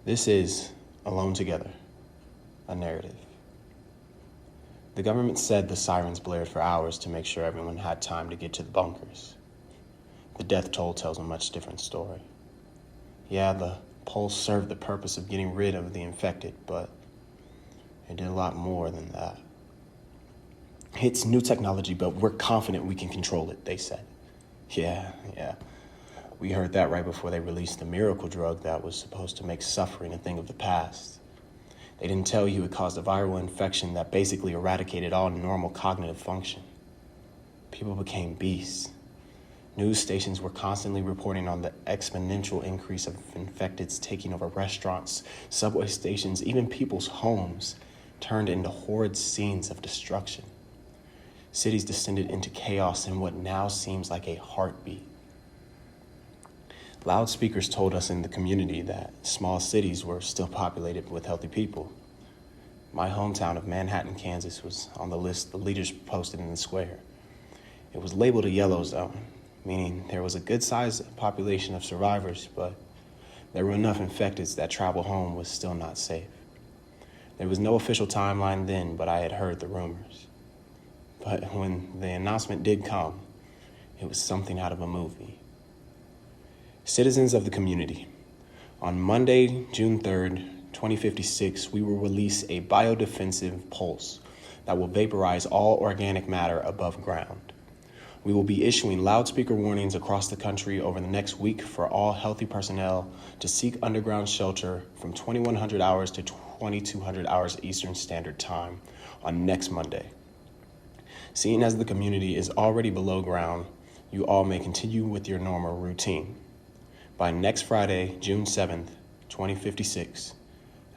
This is Alone Together, a narrative. The government said the sirens blared for hours to make sure everyone had time to get to the bunkers. The death toll tells a much different story. Yeah, the pulse served the purpose of getting rid of the infected, but it did a lot more than that. It's new technology, but we're confident we can control it, they said. Yeah. We heard that right before they released the miracle drug that was supposed to make suffering a thing of the past. They didn't tell you it caused a viral infection that basically eradicated all normal cognitive function. People became beasts. News stations were constantly reporting on the exponential increase of infecteds taking over restaurants, subway stations, even people's homes turned into horrid scenes of destruction. Cities descended into chaos in what now seems like a heartbeat. Loudspeakers told us in the community that small cities were still populated with healthy people. My hometown of Manhattan, Kansas was on the list the leaders posted in the square. It was labeled a yellow zone, meaning there was a good-sized population of survivors, but there were enough infecteds that travel home was still not safe. There was no official timeline then, but I had heard the rumors. But when the announcement did come, it was something out of a movie. Citizens of the community, on Monday, June 3rd, 2056, we will release a biodefensive pulse that will vaporize all organic matter above ground. We will be issuing loudspeaker warnings across the country over the next week for all healthy personnel to seek underground shelter from 2100 hours to 2200 hours Eastern Standard Time on next Monday. Seeing as the community is already below ground, you all may continue with your normal routine. By next Friday, June 7th, 2056,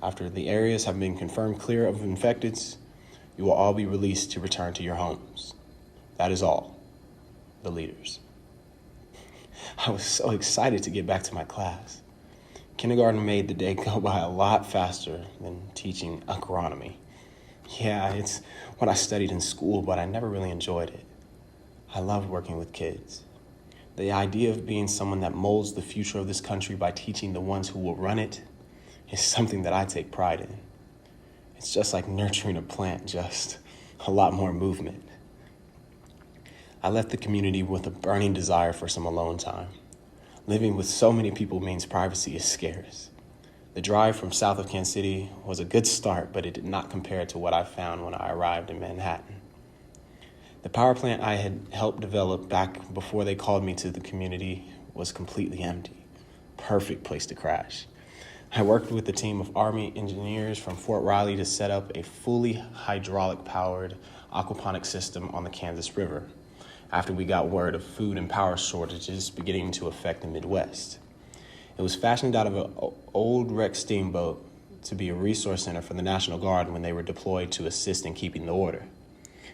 after the areas have been confirmed clear of infecteds, you will all be released to return to your homes. That is all. The leaders. I was so excited to get back to my class. Kindergarten made the day go by a lot faster than teaching agronomy. Yeah, it's what I studied in school, but I never really enjoyed it. I loved working with kids. The idea of being someone that molds the future of this country by teaching the ones who will run it is something that I take pride in. It's just like nurturing a plant, just a lot more movement. I left the community with a burning desire for some alone time. Living with so many people means privacy is scarce. The drive from south of Kansas City was a good start, but it did not compare to what I found when I arrived in Manhattan. The power plant I had helped develop back before they called me to the community was completely empty. Perfect place to crash. I worked with a team of Army engineers from Fort Riley to set up a fully hydraulic-powered aquaponic system on the Kansas River after we got word of food and power shortages beginning to affect the Midwest. It was fashioned out of an old wrecked steamboat to be a resource center for the National Guard when they were deployed to assist in keeping the order.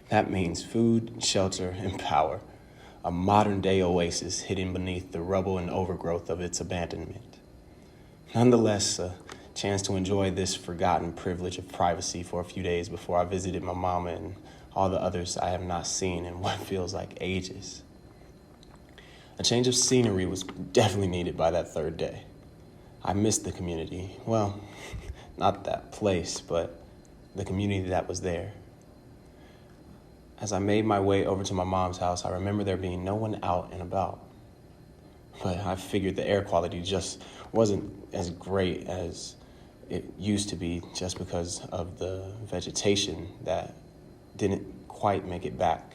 That means food, shelter, and power, a modern-day oasis hidden beneath the rubble and overgrowth of its abandonment. Nonetheless, a chance to enjoy this forgotten privilege of privacy for a few days before I visited my mama and all the others I have not seen in what feels like ages. A change of scenery was definitely needed by that third day. I missed the community. Well, not that place, but the community that was there. As I made my way over to my mom's house, I remember there being no one out and about. But I figured the air quality just wasn't as great as it used to be just because of the vegetation that didn't quite make it back,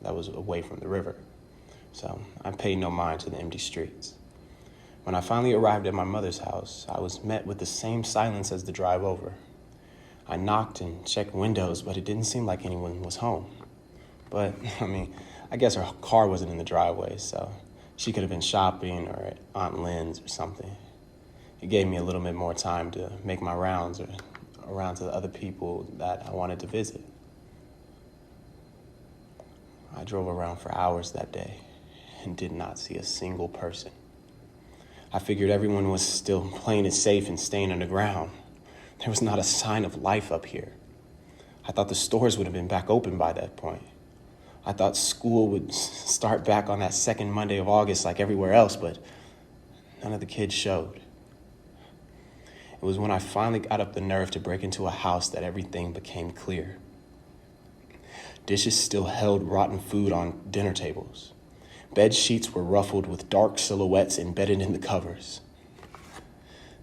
that was away from the river. So I paid no mind to the empty streets. When I finally arrived at my mother's house, I was met with the same silence as the drive over. I knocked and checked windows, but it didn't seem like anyone was home. But, I guess her car wasn't in the driveway, so she could have been shopping or at Aunt Lynn's or something. It gave me a little bit more time to make my rounds or around to the other people that I wanted to visit. I drove around for hours that day and did not see a single person. I figured everyone was still playing it safe and staying underground. There was not a sign of life up here. I thought the stores would have been back open by that point. I thought school would start back on that second Monday of August like everywhere else, but none of the kids showed. It was when I finally got up the nerve to break into a house that everything became clear. Dishes still held rotten food on dinner tables. Bed sheets were ruffled with dark silhouettes embedded in the covers.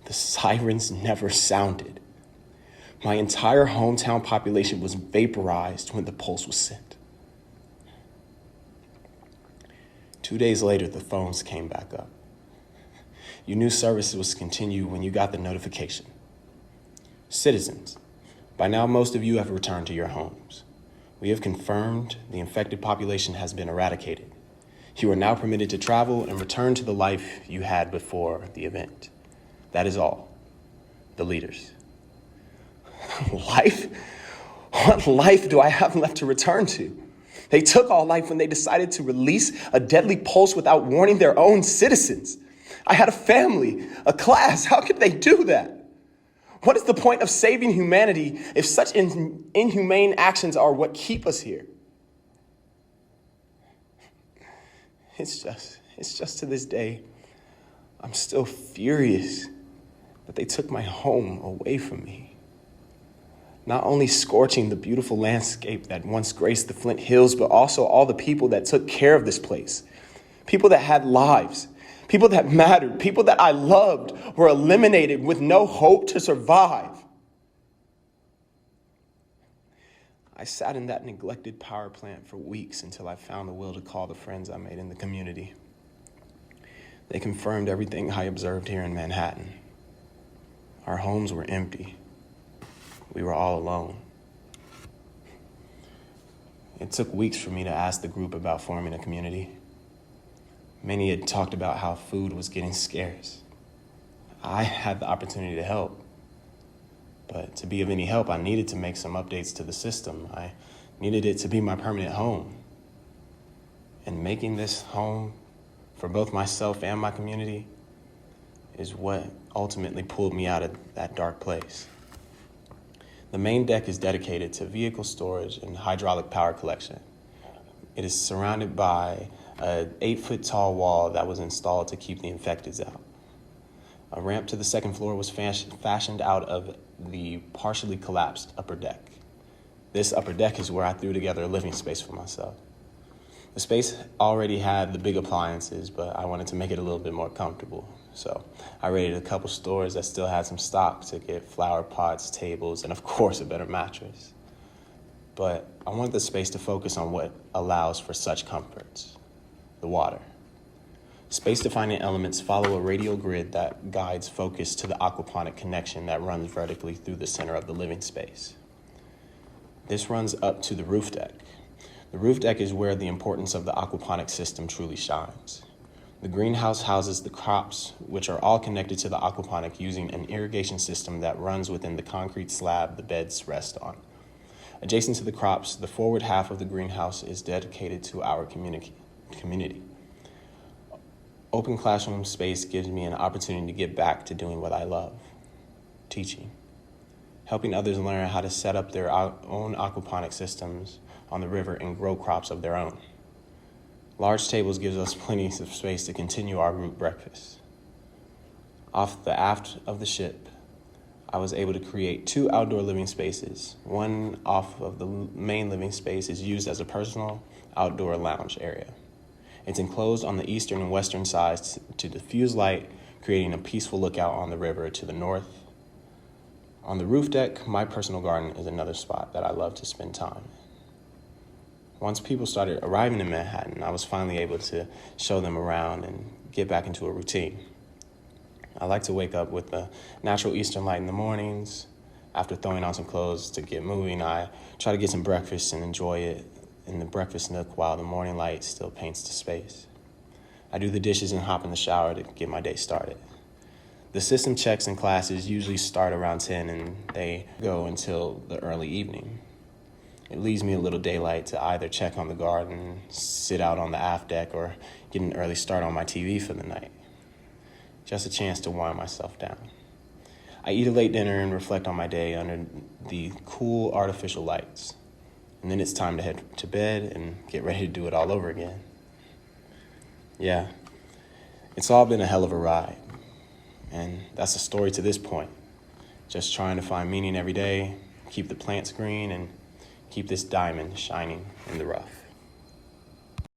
The sirens never sounded. My entire hometown population was vaporized when the pulse was sent. 2 days later, the phones came back up. You knew service was continued when you got the notification. Citizens, by now most of you have returned to your homes. We have confirmed the infected population has been eradicated. You are now permitted to travel and return to the life you had before the event. That is all. The leaders. Life? What life do I have left to return to? They took all life when they decided to release a deadly pulse without warning their own citizens. I had a family, a class. How could they do that? What is the point of saving humanity if such inhumane actions are what keep us here? It's just to this day, I'm still furious that they took my home away from me. Not only scorching the beautiful landscape that once graced the Flint Hills, but also all the people that took care of this place. People that had lives, people that mattered, people that I loved were eliminated with no hope to survive. I sat in that neglected power plant for weeks until I found the will to call the friends I made in the community. They confirmed everything I observed here in Manhattan. Our homes were empty. We were all alone. It took weeks for me to ask the group about forming a community. Many had talked about how food was getting scarce. I had the opportunity to help. But to be of any help, I needed to make some updates to the system. I needed it to be my permanent home. And making this home for both myself and my community is what ultimately pulled me out of that dark place. The main deck is dedicated to vehicle storage and hydraulic power collection. It is surrounded by an 8-foot-tall wall that was installed to keep the infected out. A ramp to the second floor was fashioned out of the partially collapsed upper deck. This upper deck is where I threw together a living space for myself. The space already had the big appliances, but I wanted to make it a little bit more comfortable. So I raided a couple stores that still had some stock to get flower pots, tables, and of course a better mattress. But I wanted the space to focus on what allows for such comforts: the water. Space-defining elements follow a radial grid that guides focus to the aquaponic connection that runs vertically through the center of the living space. This runs up to the roof deck. The roof deck is where the importance of the aquaponic system truly shines. The greenhouse houses the crops, which are all connected to the aquaponic using an irrigation system that runs within the concrete slab the beds rest on. Adjacent to the crops, the forward half of the greenhouse is dedicated to our community. Open classroom space gives me an opportunity to get back to doing what I love: teaching, helping others learn how to set up their own aquaponic systems on the river and grow crops of their own. Large tables gives us plenty of space to continue our group breakfast. Off the aft of the ship, I was able to create 2 outdoor living spaces. One off of the main living space is used as a personal outdoor lounge area. It's enclosed on the eastern and western sides to diffuse light, creating a peaceful lookout on the river to the north. On the roof deck, my personal garden is another spot that I love to spend time. Once people started arriving in Manhattan, I was finally able to show them around and get back into a routine. I like to wake up with the natural eastern light in the mornings. After throwing on some clothes to get moving, I try to get some breakfast and enjoy it in the breakfast nook while the morning light still paints the space. I do the dishes and hop in the shower to get my day started. The system checks and classes usually start around 10 and they go until the early evening. It leaves me a little daylight to either check on the garden, sit out on the aft deck, or get an early start on my TV for the night. Just a chance to wind myself down. I eat a late dinner and reflect on my day under the cool artificial lights. And then it's time to head to bed and get ready to do it all over again. Yeah, it's all been a hell of a ride. And that's the story to this point. just trying to find meaning every day, keep the plants green, and keep this diamond shining in the rough.